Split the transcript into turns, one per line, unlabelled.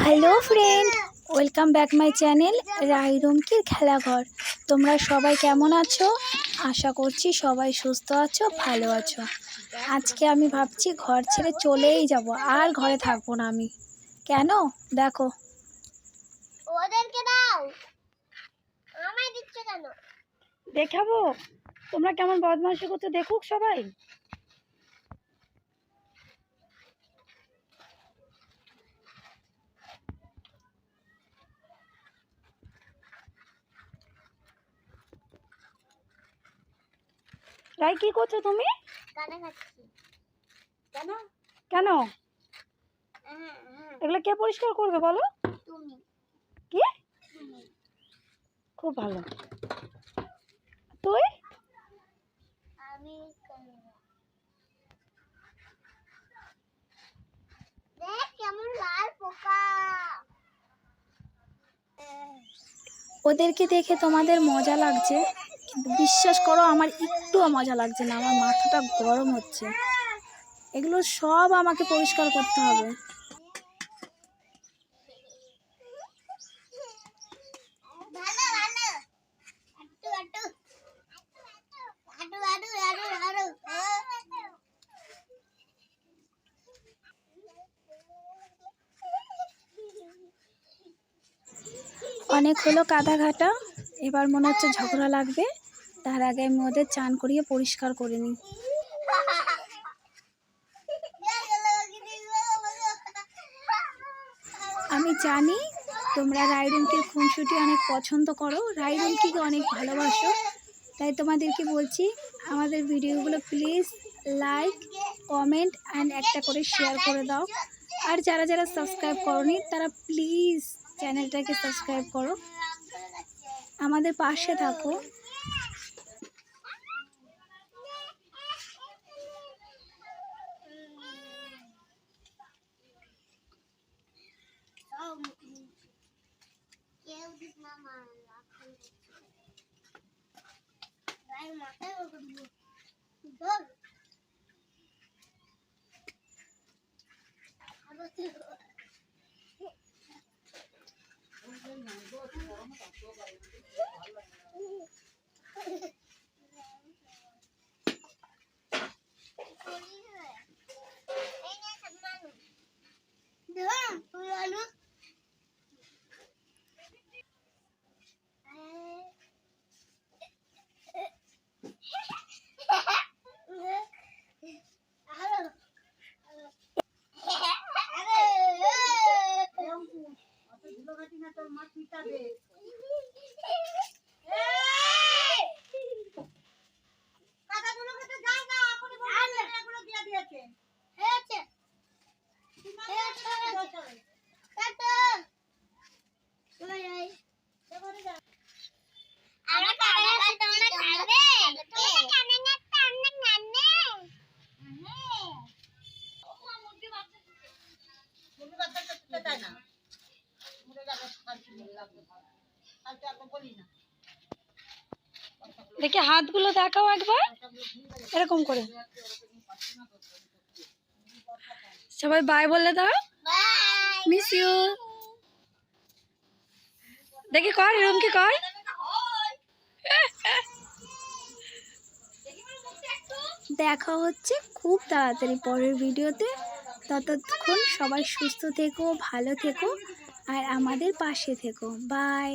Hello friend, welcome back my channel Rai রুমকির খেলাঘর। তোমরা সবাই কেমন আছো? আশা করছি সবাই সুস্থ আছো, ভালো আছো। আজকে আমি ভাবছি ঘর ছেড়ে চলেই যাব, আর ঘরে থাকবো না আমি। কেন দেখো,
ওদেরকে দাও, আমায় দিচ্ছ কেন?
দেখাবো তোমরা কেমন বদমাইশি করছো, দেখুক সবাই। রাই, কি করছো তুমি?
কানে খাচ্ছি। কেন?
কেন এগুলো কে পরিষ্কার করবে বলো?
তুমি।
কি? খুব ভালো। তুই?
আমি। দেখ কেমন লাল পোকা।
ওদেরকে দেখে তোমাদের মজা লাগছে, কিন্তু বিশ্বাস করো আমার একটুও মজা লাগছে না। আমার মাথাটা গরম হচ্ছে। এগুলো সব আমাকে পরিষ্কার করতে হবে।
ভালো ভালো। আটু আটু। আটু আটু আটু আটু।
অনেক হলো কাদা ঘাটা, এবার মনে হচ্ছে ঝগড়া লাগবে। তার আগে আমি ওদের চান করিয়ে পরিষ্কার করে নিই। আমি জানি তোমরা রাই রুমকির খুনসুটি অনেক পছন্দ করো, রাই রুমকিকে অনেক ভালোবাসো। তাই তোমাদেরকে বলছি, আমাদের ভিডিওগুলো প্লিজ লাইক, কমেন্ট অ্যান্ড একটা করে শেয়ার করে দাও। আর যারা যারা সাবস্ক্রাইব করোনি তারা প্লিজ চ্যানেলটাকে সাবস্ক্রাইব করো, আমাদের পাশে থাকো। দেখি হাতগুলো দেখাও একবার, এরকম করে সবাই বাই বলে দাও। Miss you. দেখি কর, রুমকি কর। দেখা হচ্ছে খুব তাড়াতাড়ি পরের ভিডিওতে। ততক্ষণ সবাই সুস্থ থেকো, ভালো থেকো আর আমাদের পাশে থেকো। বাই।